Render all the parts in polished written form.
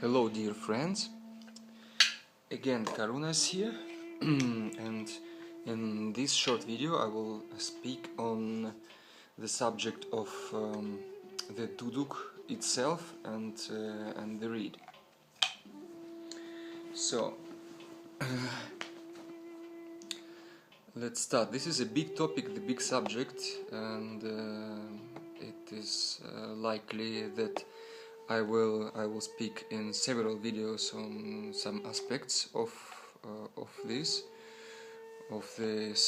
Hello dear friends, again Karuna is here and in this short video I will speak on the subject of the duduk itself and the reed. So let's start. This is a big topic, the big subject, and it is likely that I will speak in several videos on some aspects of this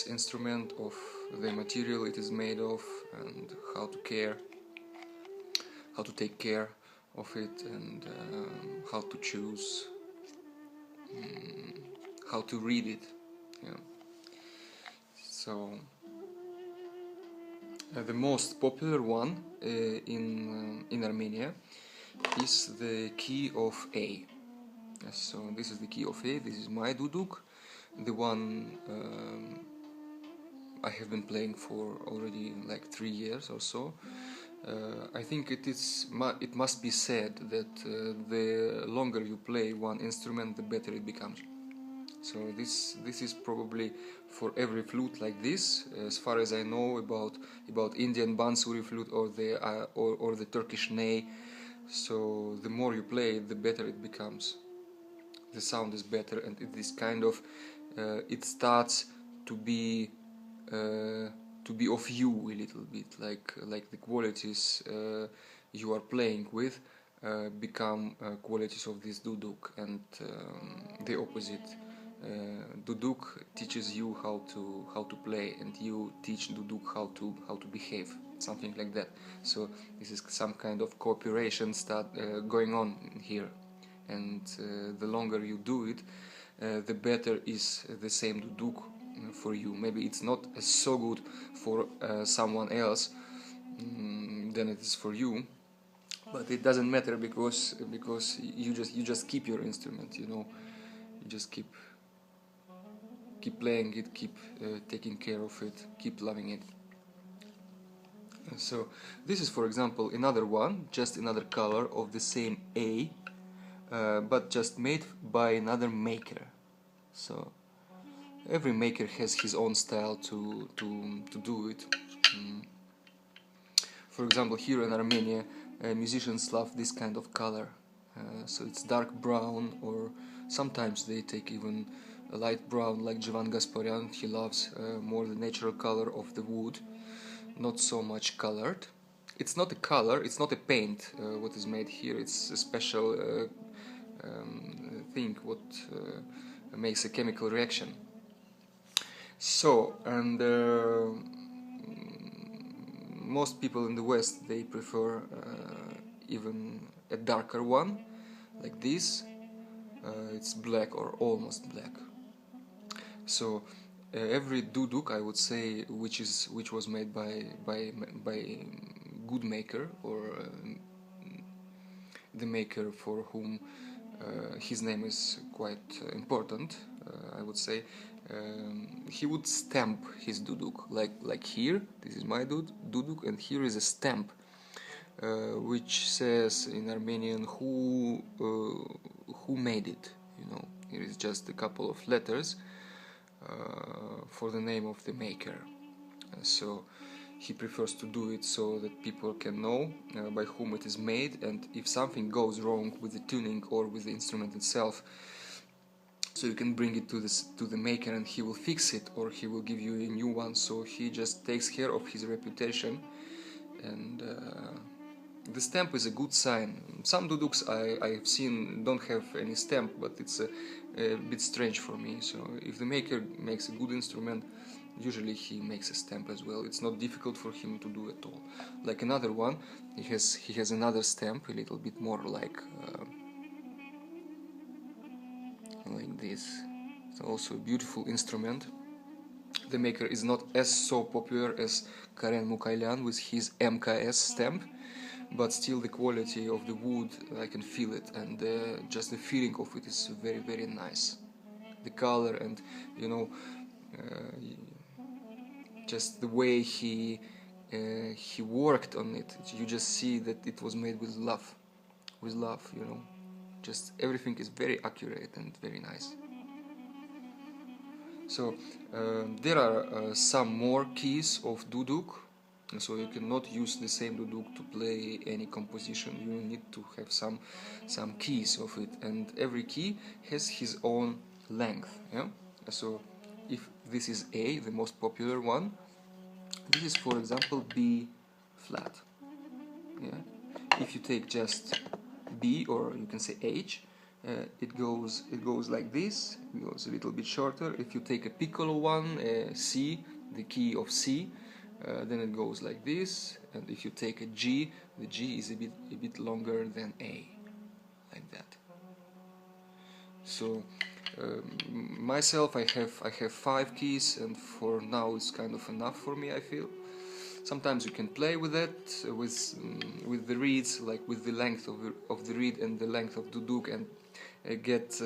instrument, of the material it is made of, and how to take care of it, and how to choose, how to read it. Yeah. So the most popular one in Armenia is the key of A. So this is the key of A. This is my duduk, the one I have been playing for already like 3 years or so. I think it must be said that the longer you play one instrument, the better it becomes. So this is probably for every flute like this, as far as I know about Indian bansuri flute or the Turkish ney. So the more you play it, the better it becomes. The sound is better, and it is kind of it starts to be of you a little bit, like the qualities you are playing with become qualities of this duduk, and the opposite. Duduk teaches you how to play, and you teach duduk how to behave, something like that. So this is some kind of cooperation going on here, and the longer you do it, the better is the same duduk for you. Maybe it's not so good for someone else than it is for you, but it doesn't matter, because you just keep your instrument, you know. You just keep playing it, keep taking care of it, keep loving it. So this is, for example, another one, just another color of the same A, but just made by another maker. So every maker has his own style to do it. For example, here in Armenia, musicians love this kind of color. So it's dark brown, or sometimes they take even a light brown, like Jivan Gasparian. He loves more the natural color of the wood, not so much colored. It's not a color, it's not a paint what is made here, it's a special thing what makes a chemical reaction. So, and most people in the West, they prefer even a darker one, like this. It's black or almost black. So every duduk, I would say, which was made by good maker, or the maker for whom his name is quite important, I would say, he would stamp his duduk, like here. This is my duduk, and here is a stamp which says in Armenian who made it. You know, here is just a couple of letters for the name of the maker. So he prefers to do it so that people can know by whom it is made, and if something goes wrong with the tuning or with the instrument itself, so you can bring it to the maker and he will fix it, or he will give you a new one. So he just takes care of his reputation, and the stamp is a good sign. Some duduks I have seen don't have any stamp, but it's a bit strange for me. So if the maker makes a good instrument, usually he makes a stamp as well. It's not difficult for him to do at all. Like another one, he has another stamp, a little bit more like this. It's also a beautiful instrument. The maker is not as so popular as Karen Mukailyan with his MKS stamp, but still the quality of the wood, I can feel it, and just the feeling of it is very, very nice. The color, and you know, just the way he worked on it, you just see that it was made with love, you know. Just everything is very accurate and very nice. So there are some more keys of duduk, so you cannot use the same duduk to play any composition. You need to have some keys of it, and every key has his own length. Yeah? So if this is A, the most popular one, this is, for example, B flat. Yeah? If you take just B, or you can say H, it goes like this. It goes a little bit shorter. If you take a piccolo one, C, the key of C, then it goes like this. And if you take a G, the G is a bit longer than A, like that. So myself, I have 5 keys, and for now it's kind of enough for me, I feel. Sometimes you can play with that, with the reeds, like with the length of the reed and the length of duduk, and get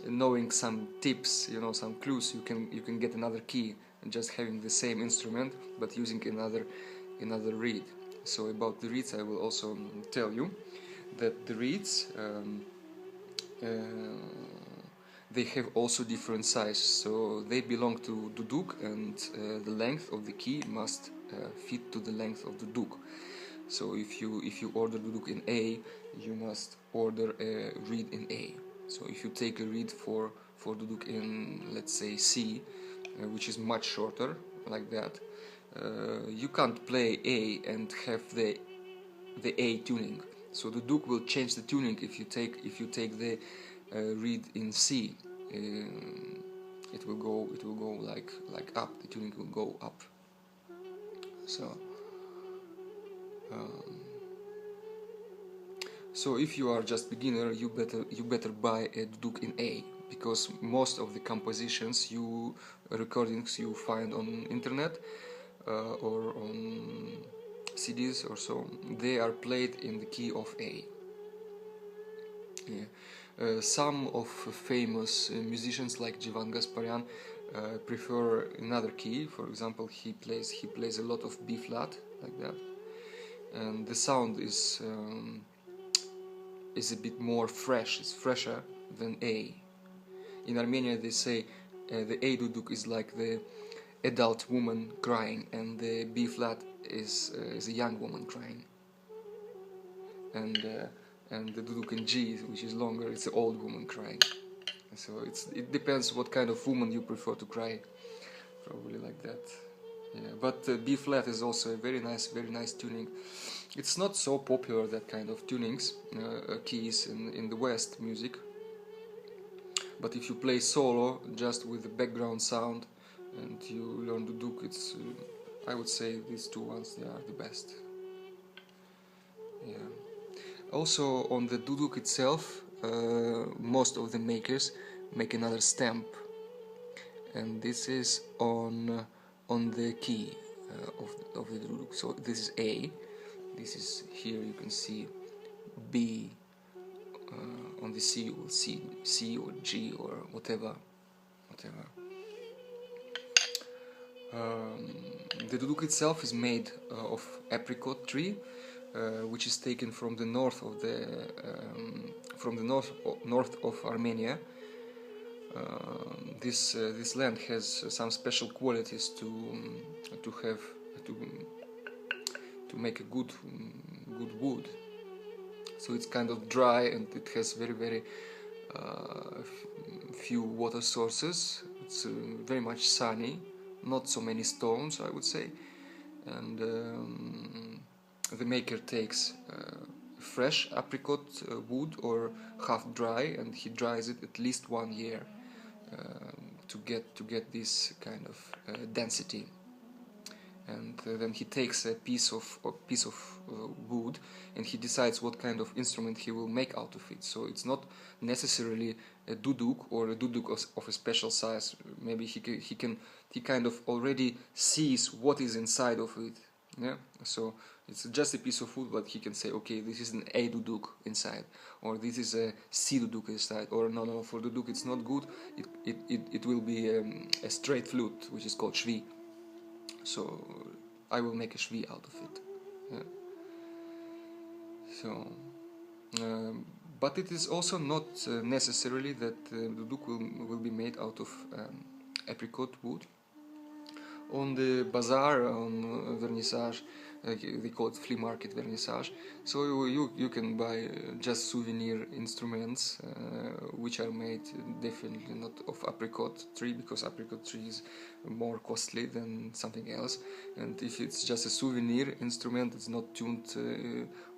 knowing some tips, you know, some clues. You can get another key and just having the same instrument but using another reed. So about the reeds, I will also tell you that the reeds they have also different size, so they belong to duduk, and the length of the key must fit to the length of the duduk. So if you order duduk in A, you must order a reed in A. So if you take a reed for duduk in, let's say, C, which is much shorter, like that, you can't play A and have the A tuning. So the duduk will change the tuning if you take the reed in C. It will go like up. The tuning will go up. So if you are just beginner, you better buy a duduk in A, because most of the compositions, recordings you find on internet or on CDs or so, they are played in the key of A. Yeah. Some of famous musicians like Jivan Gasparian prefer another key. For example, he plays a lot of B flat, like that, and the sound is a bit more fresh. It's fresher than A. In Armenia, they say the A duduk is like the adult woman crying, and the B flat is a young woman crying, and the duduk in G, which is longer, it's an old woman crying. So it depends what kind of woman you prefer to cry, probably like that. Yeah, but B flat is also a very nice tuning. It's not so popular, that kind of tunings, keys in the West music. But if you play solo, just with the background sound, and you learn duduk, it's I would say these two ones, they are the best. Yeah. Also on the duduk itself, most of the makers make another stamp, and this is on the key of the duduk. So this is A, this is, here you can see B, on the C you will see C or G or whatever. The duduk itself is made of apricot tree, which is taken from the north of north of Armenia. This land has some special qualities to make a good wood. So it's kind of dry, and it has very few water sources. It's very much sunny, not so many stones, I would say, and the maker takes fresh apricot wood or half dry, and he dries it at least 1 year to get this kind of density. And then he takes a piece of wood, and he decides what kind of instrument he will make out of it. So it's not necessarily a duduk or a duduk of a special size. Maybe he kind of already sees what is inside of it. Yeah. So it's just a piece of wood, but he can say, okay, this is an A duduk inside, or this is a C duduk inside, or no, for duduk it's not good. It will be a straight flute, which is called shvi. So I will make a shvi out of it. Yeah. So but it is also not necessarily that duduk will be made out of apricot wood. On the bazaar, on vernissage, they call it flea market vernissage, so you can buy just souvenir instruments which are made definitely not of apricot tree, because apricot tree is more costly than something else, and if it's just a souvenir instrument, it's not tuned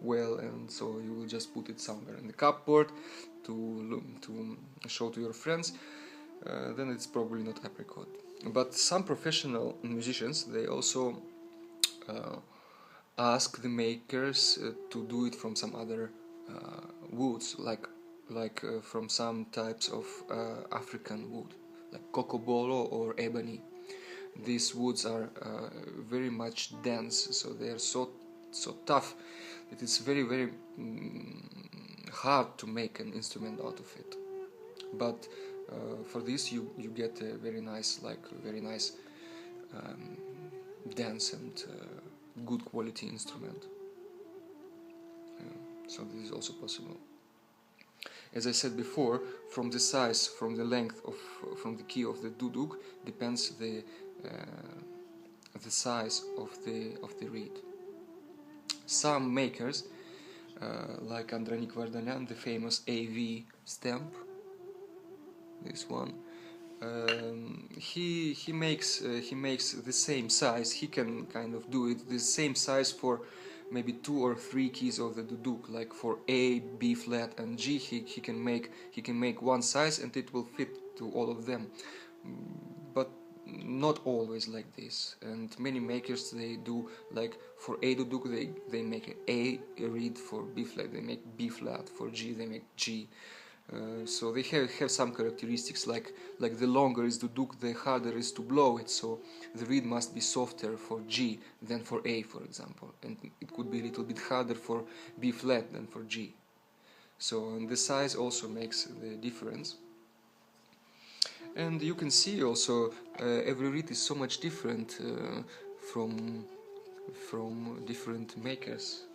well, and so you will just put it somewhere in the cupboard to show to your friends, then it's probably not apricot. But some professional musicians, they also ask the makers to do it from some other woods, like from some types of African wood, like cocobolo or ebony. These woods are very much dense, so they are so tough that it's very hard to make an instrument out of it. But for this you get a very nice dense and good quality instrument. So this is also possible. As I said before, from the size, from the length of, from the key of the duduk depends the size of the reed. Some makers, like Andranik Vardanyan, the famous AV stamp, this one, he makes the same size. He can kind of do it the same size for maybe 2 or 3 keys of the duduk. Like for A, B flat, and G, he can make one size, and it will fit to all of them. But not always like this. And many makers, they do like for A duduk they make a reed, for B flat they make B flat, for G they make G. So they have some characteristics, like the longer is duduk, the harder is to blow it, so the reed must be softer for G than for A, for example, and it could be a little bit harder for B flat than for G. So and the size also makes the difference. And you can see also every reed is so much different from different makers.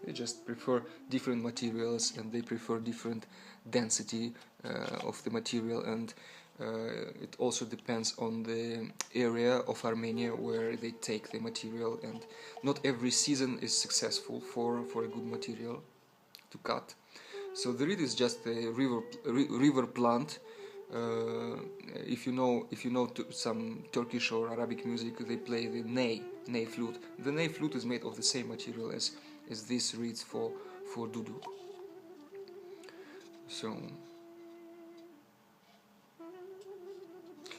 They just prefer different materials, and they prefer different density of the material, and it also depends on the area of Armenia where they take the material, and not every season is successful for a good material to cut. So the reed is just a river plant. If you know some Turkish or Arabic music, they play the ney flute. The ney flute is made of the same material as these reeds for duduk.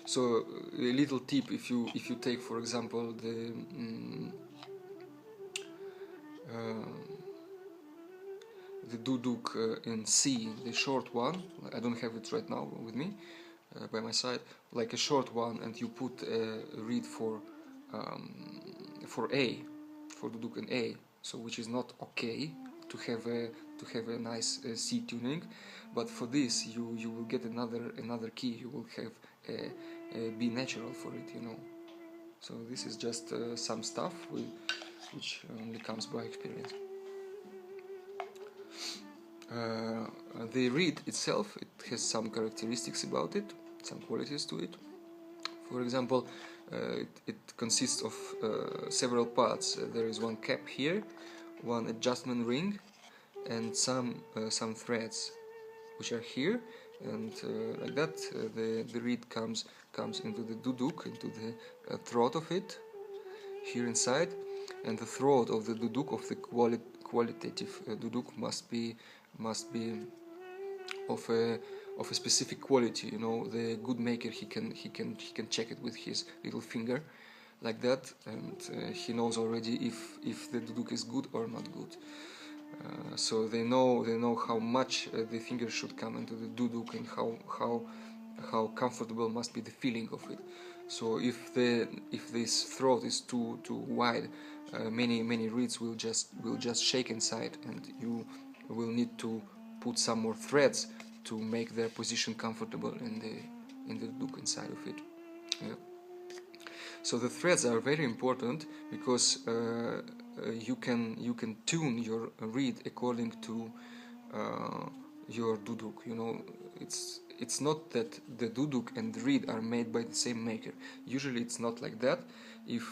So a little tip: if you take, for example, the duduk in C, the short one. I don't have it right now with me by my side, like a short one, and you put a reed for A, for duduk in A, so which is not okay to have a nice C tuning, but for this you will get another key. You will have a B natural for it, you know. So this is just some stuff which only comes by experience. The reed itself, it has some characteristics about it, some qualities to it. For example, it consists of several parts. There is one cap here, one adjustment ring, and some threads which are here, and like that the reed comes into the duduk, into the throat of it here inside, and the throat of the duduk, of the qualitative duduk, must be of a specific quality. You know, the good maker, he can check it with his little finger, like that, and he knows already if the duduk is good or not good. So they know how much the finger should come into the duduk, and how comfortable must be the feeling of it. So if this throat is too wide, many reeds will just shake inside, and you will need to put some more threads to make their position comfortable in the duduk inside of it. Yeah. So the threads are very important, because you can tune your reed according to your duduk. You know, it's not that the duduk and the reed are made by the same maker. Usually it's not like that. If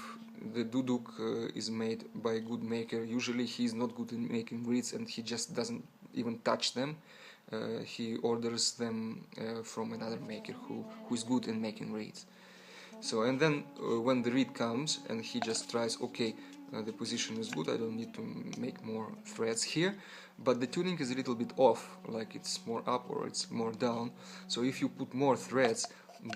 the duduk is made by a good maker, usually he is not good in making reeds and he just doesn't even touch them. He orders them from another maker who is good in making reeds. So, and then when the reed comes and he just tries, okay, the position is good, I don't need to make more threads here, but the tuning is a little bit off, like it's more up or it's more down. So if you put more threads,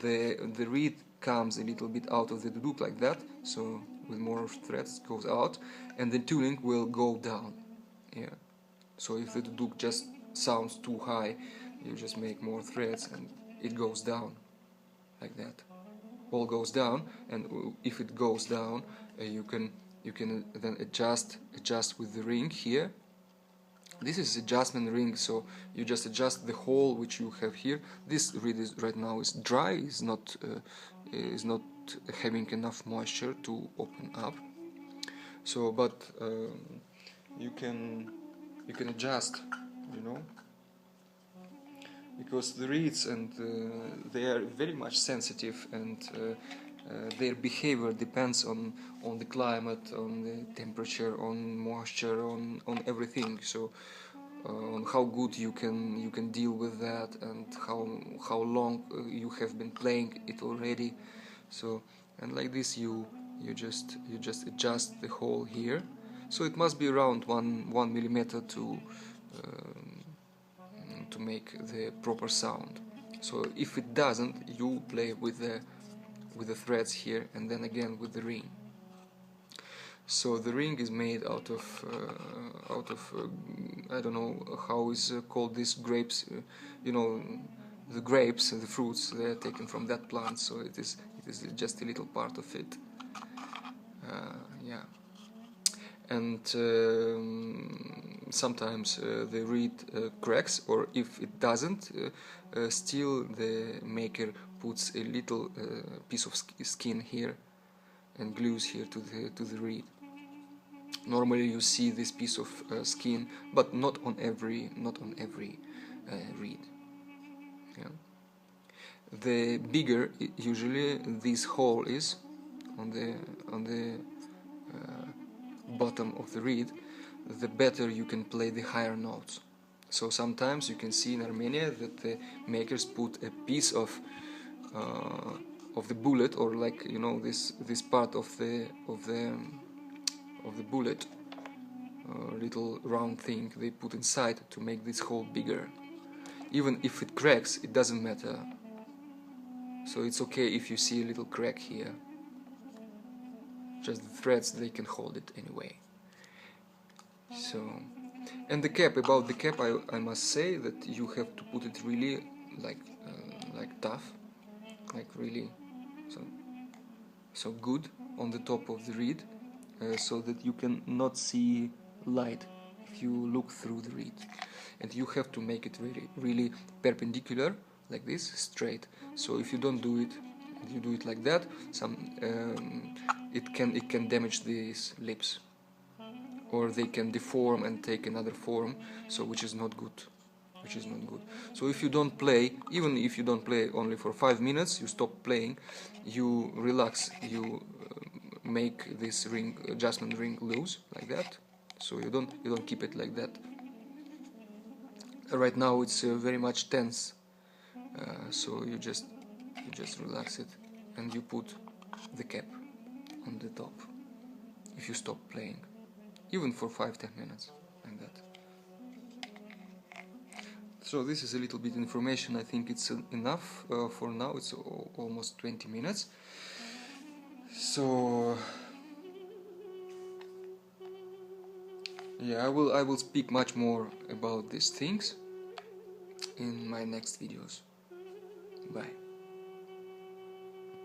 the reed comes a little bit out of the duduk like that, so with more threads it goes out, and the tuning will go down. Yeah. So if the duduk just sounds too high, you just make more threads and it goes down like that. All goes down, and if it goes down, you can then adjust with the ring here. This is adjustment ring, so you just adjust the hole which you have here. This reed is right now is dry, is not having enough moisture to open up. So, but you can adjust, you know, because the reeds and they are very much sensitive, and their behavior depends on the climate, on the temperature, on moisture, on everything. So on how good you can deal with that, and how long you have been playing it already. So, and like this you just adjust the hole here. So it must be around 1 millimeter to make the proper sound. So if it doesn't, you play with the threads here, and then again with the ring. So the ring is made out of I don't know how is called these grapes. You know, the grapes, the fruits, they are taken from that plant. So it is just a little part of it. Yeah. And sometimes the reed cracks, or if it doesn't, still the maker puts a little piece of skin here and glues here to the reed. Normally you see this piece of skin, but not on every reed. Yeah. The bigger usually this hole is on the bottom of the reed, the better you can play the higher notes. So sometimes you can see in Armenia that the makers put a piece of the bullet, or like, you know, this part of the bullet, little round thing they put inside to make this hole bigger. Even if it cracks, it doesn't matter. So it's okay if you see a little crack here. Just the threads, they can hold it anyway. So, and the cap, about the cap, I must say that you have to put it really like tough, like really so good on the top of the reed, so that you can not see light if you look through the reed. And you have to make it really perpendicular, like this, straight. So if you don't do it, you do it like that, it can damage these lips, or they can deform and take another form, so which is not good. So if you don't play, even if you don't play only for 5 minutes, you stop playing, you relax, you make this ring, adjustment ring, loose like that. So you don't keep it like that. Right now it's very much tense, so you just relax it, and you put the cap on the top if you stop playing, even for 5-10 minutes, like that. So this is a little bit information. I think it's enough for now. It's almost 20 minutes. So yeah, I will speak much more about these things in my next videos. Bye.